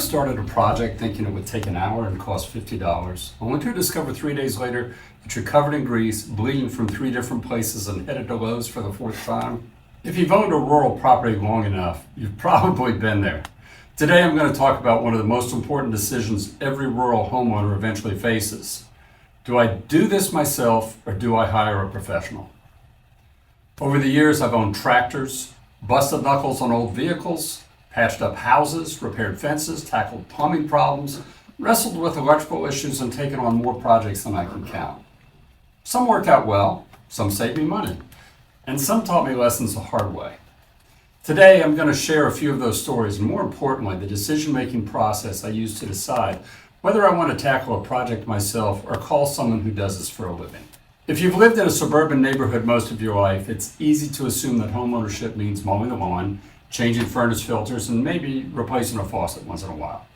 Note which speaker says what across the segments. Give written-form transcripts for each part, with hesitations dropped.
Speaker 1: started a project thinking it would take an hour and cost $50, only to discover 3 days later that you're covered in grease, bleeding from 3 different places, and headed to Lowe's for the 4th time? If you've owned a rural property long enough, you've probably been there. Today I'm going to talk about one of the most important decisions every rural homeowner eventually faces. Do I do this myself or do I hire a professional? Over the years I've owned tractors, busted knuckles on old vehicles, patched up houses, repaired fences, tackled plumbing problems, wrestled with electrical issues, and taken on more projects than I can count. Some worked out well, some saved me money, and some taught me lessons the hard way. Today, I'm going to share a few of those stories, and more importantly, the decision-making process I use to decide whether I want to tackle a project myself or call someone who does this for a living. If you've lived in a suburban neighborhood most of your life, it's easy to assume that homeownership means mowing the lawn, changing furnace filters, and maybe replacing a faucet once in a while.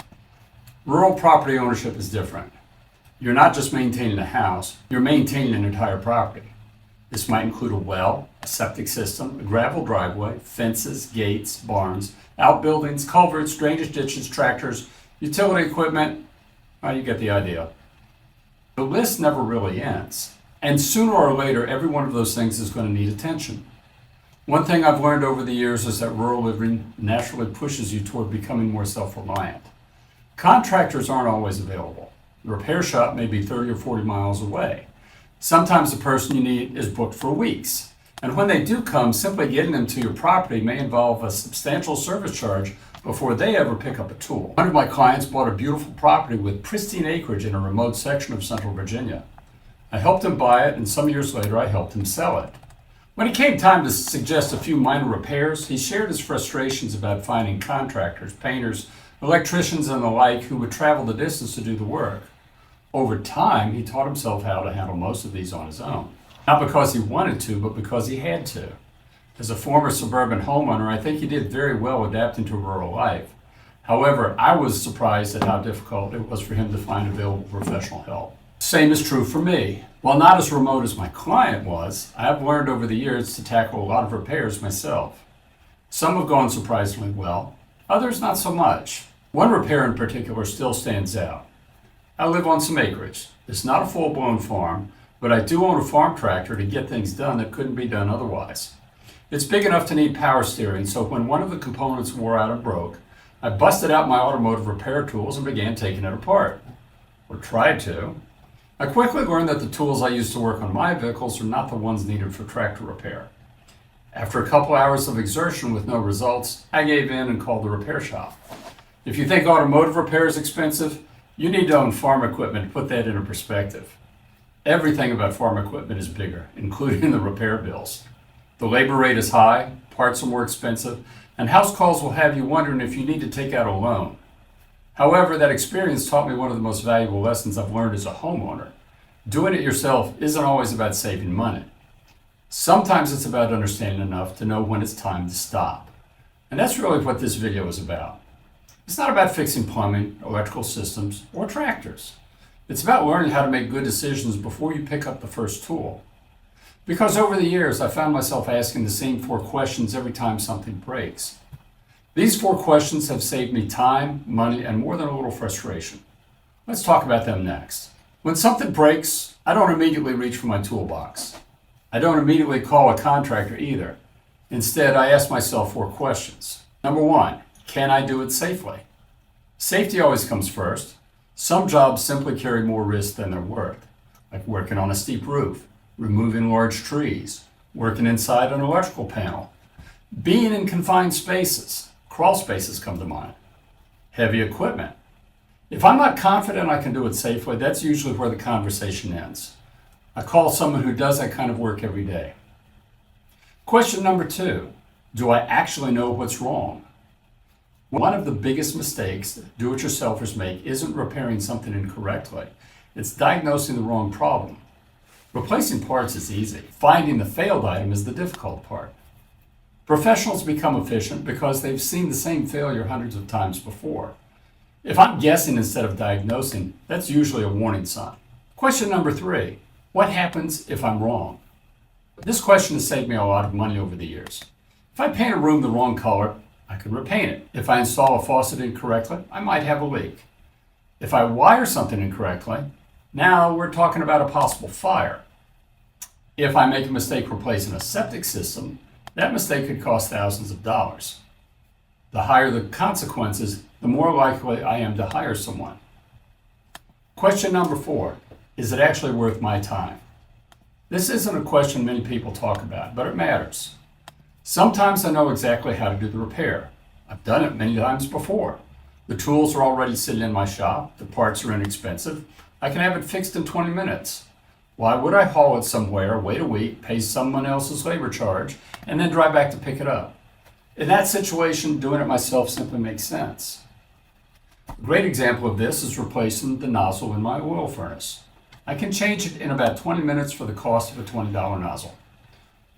Speaker 1: Rural property ownership is different. You're not just maintaining a house, you're maintaining an entire property. This might include a well, a septic system, a gravel driveway, fences, gates, barns, outbuildings, culverts, drainage ditches, tractors, utility equipment. Well, you get the idea. The list never really ends, and sooner or later, every one of those things is going to need attention. One thing I've learned over the years is that rural living naturally pushes you toward becoming more self-reliant. Contractors aren't always available. The repair shop may be 30 or 40 miles away. Sometimes the person you need is booked for weeks. And when they do come, simply getting them to your property may involve a substantial service charge before they ever pick up a tool. One of my clients bought a beautiful property with pristine acreage in a remote section of Central Virginia. I helped him buy it, and some years later I helped him sell it. When it came time to suggest a few minor repairs, he shared his frustrations about finding contractors, painters, electricians, and the like who would travel the distance to do the work. Over time, he taught himself how to handle most of these on his own. Not because he wanted to, but because he had to. As a former suburban homeowner, I think he did very well adapting to rural life. However, I was surprised at how difficult it was for him to find available professional help. Same is true for me. While not as remote as my client was, I have learned over the years to tackle a lot of repairs myself. Some have gone surprisingly well, others not so much. One repair in particular still stands out. I live on some acreage. It's not a full-blown farm, but I do own a farm tractor to get things done that couldn't be done otherwise. It's big enough to need power steering, so when one of the components wore out and broke, I busted out my automotive repair tools and began taking it apart. Or tried to. I quickly learned that the tools I use to work on my vehicles are not the ones needed for tractor repair. After a couple hours of exertion with no results, I gave in and called the repair shop. If you think automotive repair is expensive, you need to own farm equipment to put that into perspective. Everything about farm equipment is bigger, including the repair bills. The labor rate is high, parts are more expensive, and house calls will have you wondering if you need to take out a loan. However, that experience taught me one of the most valuable lessons I've learned as a homeowner. Doing it yourself isn't always about saving money. Sometimes it's about understanding enough to know when it's time to stop. And that's really what this video is about. It's not about fixing plumbing, electrical systems, or tractors. It's about learning how to make good decisions before you pick up the first tool. Because over the years, I found myself asking the same 4 questions every time something breaks. These 4 questions have saved me time, money, and more than a little frustration. Let's talk about them next. When something breaks, I don't immediately reach for my toolbox. I don't immediately call a contractor either. Instead, I ask myself 4 questions. Number 1, can I do it safely? Safety always comes first. Some jobs simply carry more risk than they're worth, like working on a steep roof, removing large trees, working inside an electrical panel, being in confined spaces. Crawl spaces come to mind. Heavy equipment. If I'm not confident I can do it safely, that's usually where the conversation ends. I call someone who does that kind of work every day. Question number 2, do I actually know what's wrong? One of the biggest mistakes do-it-yourselfers make isn't repairing something incorrectly. It's diagnosing the wrong problem. Replacing parts is easy. Finding the failed item is the difficult part. Professionals become efficient because they've seen the same failure hundreds of times before. If I'm guessing instead of diagnosing, that's usually a warning sign. Question number 3, what happens if I'm wrong? This question has saved me a lot of money over the years. If I paint a room the wrong color, I could repaint it. If I install a faucet incorrectly, I might have a leak. If I wire something incorrectly, now we're talking about a possible fire. If I make a mistake replacing a septic system, that mistake could cost thousands of dollars. The higher the consequences, the more likely I am to hire someone. Question number 4, is it actually worth my time? This isn't a question many people talk about, but it matters. Sometimes I know exactly how to do the repair. I've done it many times before. The tools are already sitting in my shop, the parts are inexpensive, I can have it fixed in 20 minutes. Why would I haul it somewhere, wait a week, pay someone else's labor charge, and then drive back to pick it up? In that situation, doing it myself simply makes sense. A great example of this is replacing the nozzle in my oil furnace. I can change it in about 20 minutes for the cost of a $20 nozzle.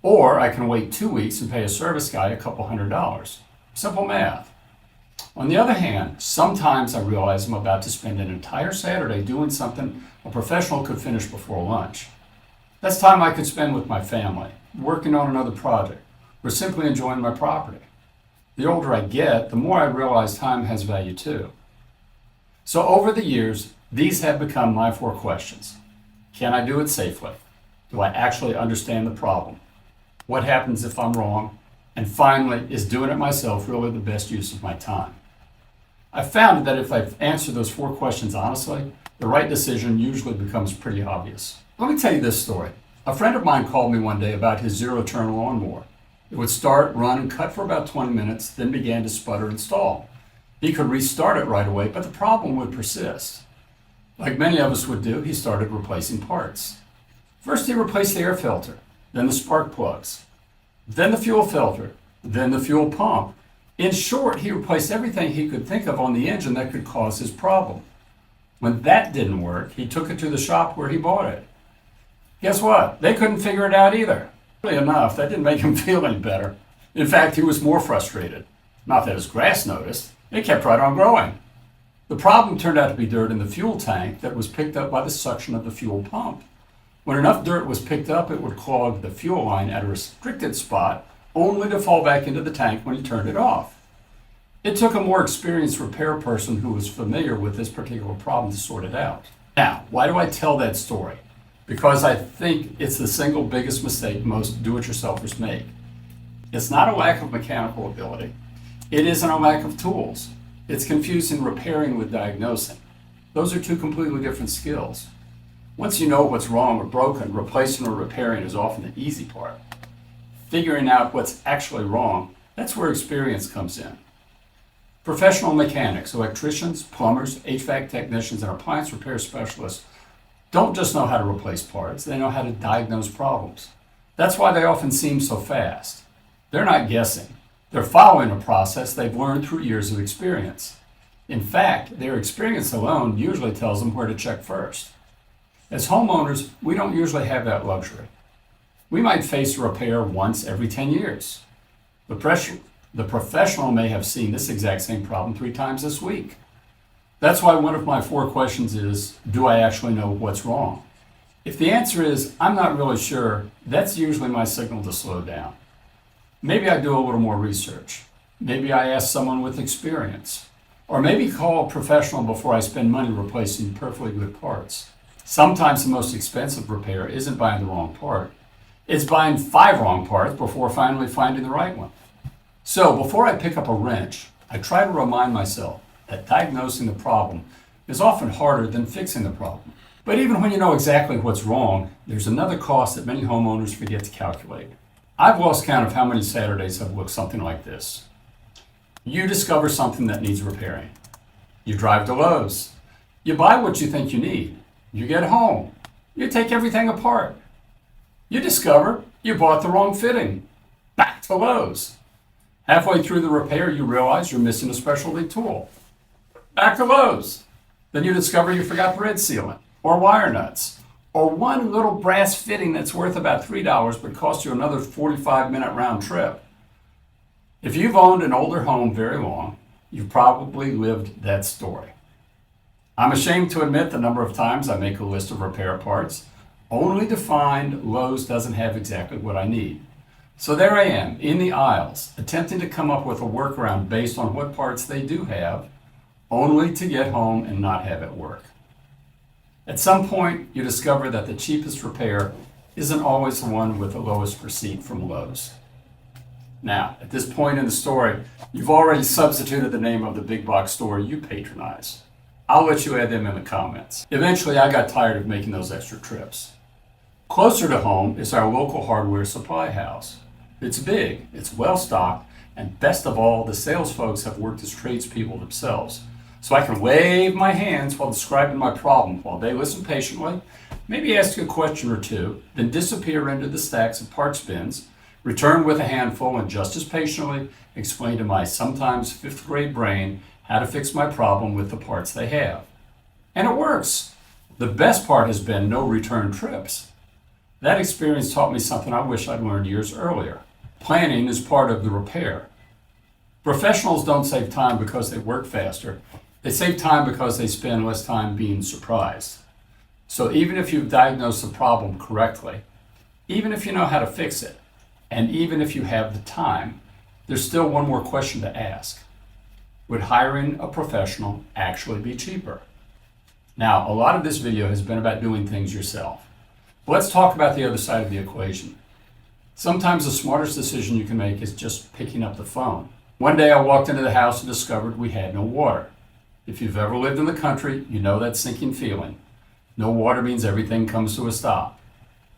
Speaker 1: Or I can wait 2 weeks and pay a service guy a couple $100. Simple math. On the other hand, sometimes I realize I'm about to spend an entire Saturday doing something a professional could finish before lunch. That's time I could spend with my family, working on another project, or simply enjoying my property. The older I get, the more I realize time has value too. So over the years, these have become my 4 questions. Can I do it safely? Do I actually understand the problem? What happens if I'm wrong? And finally, is doing it myself really the best use of my time? I've found that if I answer those 4 questions honestly, the right decision usually becomes pretty obvious. Let me tell you this story. A friend of mine called me one day about his zero-turn lawnmower. It would start, run, and cut for about 20 minutes, then began to sputter and stall. He could restart it right away, but the problem would persist. Like many of us would do, he started replacing parts. First, he replaced the air filter, then the spark plugs, then the fuel filter, then the fuel pump. In short, he replaced everything he could think of on the engine that could cause his problem. When that didn't work, he took it to the shop where he bought it. Guess what? They couldn't figure it out either. Really enough, that didn't make him feel any better. In fact, he was more frustrated. Not that his grass noticed. It kept right on growing. The problem turned out to be dirt in the fuel tank that was picked up by the suction of the fuel pump. When enough dirt was picked up, it would clog the fuel line at a restricted spot, only to fall back into the tank when he turned it off. It took a more experienced repair person who was familiar with this particular problem to sort it out. Now, why do I tell that story? Because I think it's the single biggest mistake most do-it-yourselfers make. It's not a lack of mechanical ability. It isn't a lack of tools. It's confusing repairing with diagnosing. Those are 2 completely different skills. Once you know what's wrong or broken, replacing or repairing is often the easy part. Figuring out what's actually wrong, that's where experience comes in. Professional mechanics, electricians, plumbers, HVAC technicians, and appliance repair specialists don't just know how to replace parts, they know how to diagnose problems. That's why they often seem so fast. They're not guessing. They're following a process they've learned through years of experience. In fact, their experience alone usually tells them where to check first. As homeowners, we don't usually have that luxury. We might face a repair once every 10 years. The professional may have seen this exact same problem 3 times this week. That's why one of my 4 questions is, do I actually know what's wrong? If the answer is, I'm not really sure, that's usually my signal to slow down. Maybe I do a little more research. Maybe I ask someone with experience. Or maybe call a professional before I spend money replacing perfectly good parts. Sometimes the most expensive repair isn't buying the wrong part. It's buying 5 wrong parts before finally finding the right one. So before I pick up a wrench, I try to remind myself that diagnosing the problem is often harder than fixing the problem. But even when you know exactly what's wrong, there's another cost that many homeowners forget to calculate. I've lost count of how many Saturdays have looked something like this. You discover something that needs repairing. You drive to Lowe's. You buy what you think you need. You get home. You take everything apart. You discover you bought the wrong fitting. Back to Lowe's. Halfway through the repair, you realize you're missing a specialty tool. Back to Lowe's. Then you discover you forgot thread sealant, or wire nuts, or one little brass fitting that's worth about $3 but costs you another 45-minute round trip. If you've owned an older home very long, you've probably lived that story. I'm ashamed to admit the number of times I make a list of repair parts, only to find Lowe's doesn't have exactly what I need. So there I am, in the aisles, attempting to come up with a workaround based on what parts they do have, only to get home and not have it work. At some point, you discover that the cheapest repair isn't always the one with the lowest receipt from Lowe's. Now, at this point in the story, you've already substituted the name of the big box store you patronize. I'll let you add them in the comments. Eventually, I got tired of making those extra trips. Closer to home is our local hardware supply house. It's big, it's well stocked, and best of all, the sales folks have worked as tradespeople themselves. So I can wave my hands while describing my problem while they listen patiently, maybe ask a question or two, then disappear into the stacks of parts bins, return with a handful, and just as patiently explain to my sometimes fifth grade brain how to fix my problem with the parts they have. And it works. The best part has been no return trips. That experience taught me something I wish I'd learned years earlier. Planning is part of the repair. Professionals don't save time because they work faster. They save time because they spend less time being surprised. So even if you've diagnosed the problem correctly, even if you know how to fix it, and even if you have the time, there's still one more question to ask. Would hiring a professional actually be cheaper? Now, a lot of this video has been about doing things yourself. But let's talk about the other side of the equation. Sometimes the smartest decision you can make is just picking up the phone. One day I walked into the house and discovered we had no water. If you've ever lived in the country, you know that sinking feeling. No water means everything comes to a stop.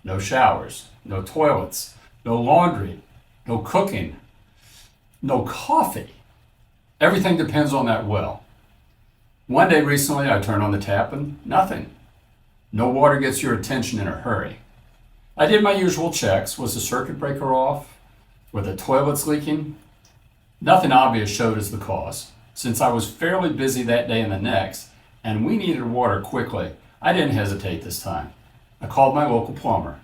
Speaker 1: No showers, no toilets, no laundry, no cooking, no coffee. Everything depends on that well. One day recently I turned on the tap and nothing. No water gets your attention in a hurry. I did my usual checks. Was the circuit breaker off? Were the toilets leaking? Nothing obvious showed as the cause. Since I was fairly busy that day and the next, and we needed water quickly, I didn't hesitate this time. I called my local plumber.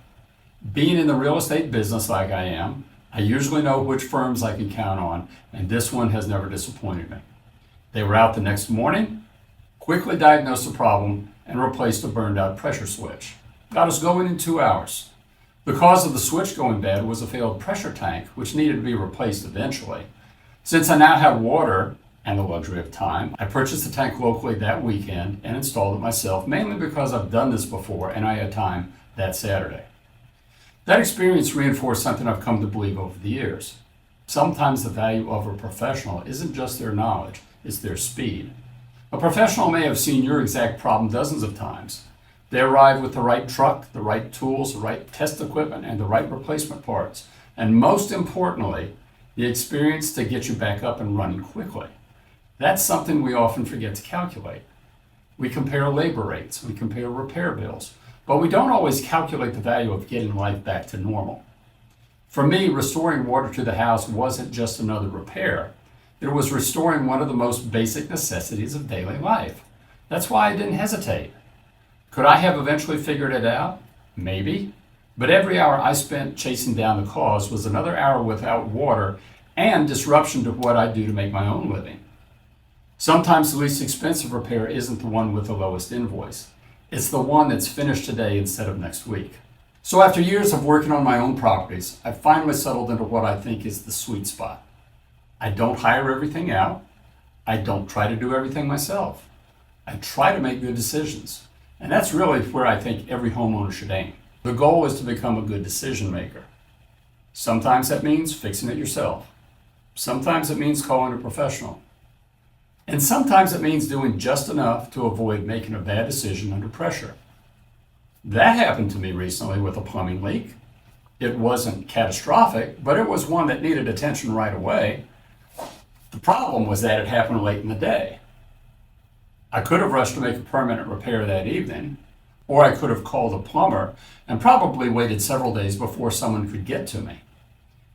Speaker 1: Being in the real estate business like I am, I usually know which firms I can count on, and this one has never disappointed me. They were out the next morning, quickly diagnosed the problem, and replaced a burned out pressure switch. Got us going in 2 hours. The cause of the switch going bad was a failed pressure tank, which needed to be replaced eventually. Since I now have water and the luxury of time, I purchased the tank locally that weekend and installed it myself, mainly because I've done this before and I had time that Saturday. That experience reinforced something I've come to believe over the years. Sometimes the value of a professional isn't just their knowledge, it's their speed. A professional may have seen your exact problem dozens of times. They arrive with the right truck, the right tools, the right test equipment, and the right replacement parts. And most importantly, the experience to get you back up and running quickly. That's something we often forget to calculate. We compare labor rates, we compare repair bills, but we don't always calculate the value of getting life back to normal. For me, restoring water to the house wasn't just another repair. It was restoring one of the most basic necessities of daily life. That's why I didn't hesitate. Could I have eventually figured it out? Maybe. But every hour I spent chasing down the cause was another hour without water and disruption to what I do to make my own living. Sometimes the least expensive repair isn't the one with the lowest invoice. It's the one that's finished today instead of next week. So after years of working on my own properties, I finally settled into what I think is the sweet spot. I don't hire everything out. I don't try to do everything myself. I try to make good decisions. And that's really where I think every homeowner should aim. The goal is to become a good decision maker. Sometimes that means fixing it yourself. Sometimes it means calling a professional. And sometimes it means doing just enough to avoid making a bad decision under pressure. That happened to me recently with a plumbing leak. It wasn't catastrophic, but it was one that needed attention right away. The problem was that it happened late in the day. I could have rushed to make a permanent repair that evening, or I could have called a plumber and probably waited several days before someone could get to me.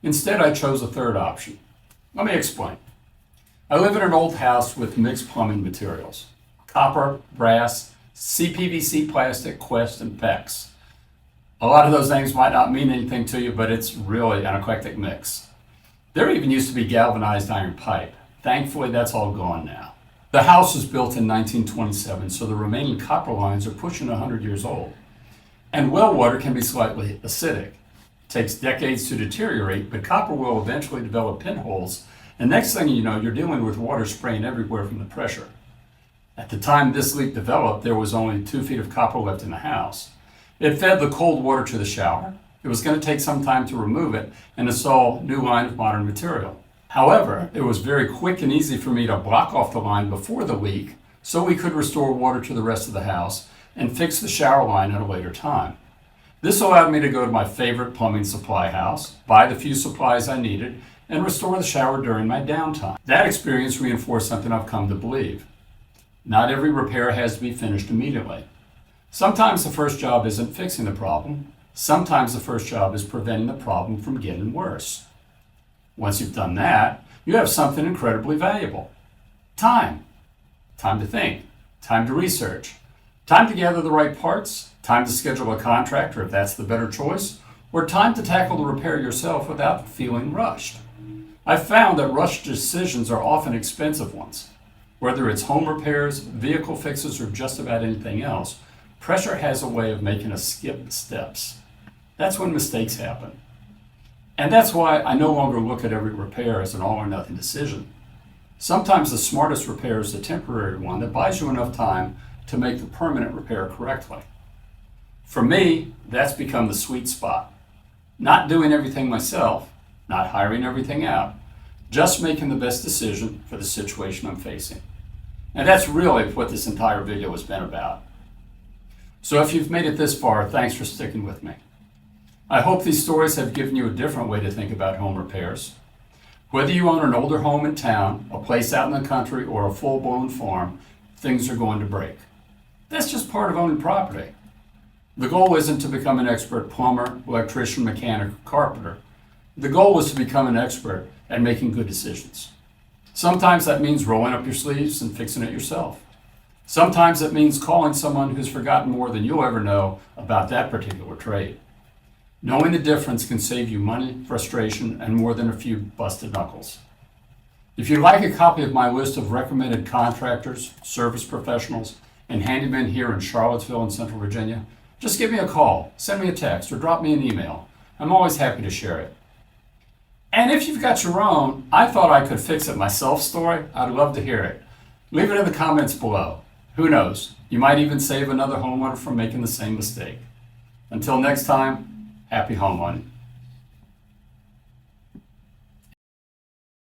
Speaker 1: Instead, I chose a third option. Let me explain. I live in an old house with mixed plumbing materials: copper, brass, CPVC plastic, Quest, and PEX. A lot of those names might not mean anything to you, but it's really an eclectic mix. There even used to be galvanized iron pipe. Thankfully, that's all gone now. The house was built in 1927, so the remaining copper lines are pushing 100 years old. And well water can be slightly acidic. takes decades to deteriorate, but copper will eventually develop pinholes, and next thing you know, you're dealing with water spraying everywhere from the pressure. At the time this leak developed, there was only 2 feet of copper left in the house. It fed the cold water to the shower. It was going to take some time to remove it and install a new line of modern material. However, it was very quick and easy for me to block off the line before the leak so we could restore water to the rest of the house and fix the shower line at a later time. This allowed me to go to my favorite plumbing supply house, buy the few supplies I needed, and restore the shower during my downtime. That experience reinforced something I've come to believe. Not every repair has to be finished immediately. Sometimes the first job isn't fixing the problem. Sometimes the first job is preventing the problem from getting worse. Once you've done that, you have something incredibly valuable. Time. Time to think. Time to research. Time to gather the right parts. Time to schedule a contractor if that's the better choice. Or time to tackle the repair yourself without feeling rushed. I've found that rushed decisions are often expensive ones. Whether it's home repairs, vehicle fixes, or just about anything else, pressure has a way of making us skip steps. That's when mistakes happen. And that's why I no longer look at every repair as an all or nothing decision. Sometimes the smartest repair is the temporary one that buys you enough time to make the permanent repair correctly. For me, that's become the sweet spot. Not doing everything myself, not hiring everything out, just making the best decision for the situation I'm facing. And that's really what this entire video has been about. So if you've made it this far, thanks for sticking with me. I hope these stories have given you a different way to think about home repairs. Whether you own an older home in town, a place out in the country, or a full-blown farm, things are going to break. That's just part of owning property. The goal isn't to become an expert plumber, electrician, mechanic, or carpenter. The goal is to become an expert at making good decisions. Sometimes that means rolling up your sleeves and fixing it yourself. Sometimes it means calling someone who's forgotten more than you'll ever know about that particular trade. Knowing the difference can save you money, frustration, and more than a few busted knuckles. If you'd like a copy of my list of recommended contractors, service professionals, and handymen here in Charlottesville and Central Virginia, just give me a call, send me a text, or drop me an email. I'm always happy to share it. And if you've got your own, I thought I could fix it myself story, I'd love to hear it. Leave it in the comments below. Who knows, you might even save another homeowner from making the same mistake. Until next time, happy homeowning.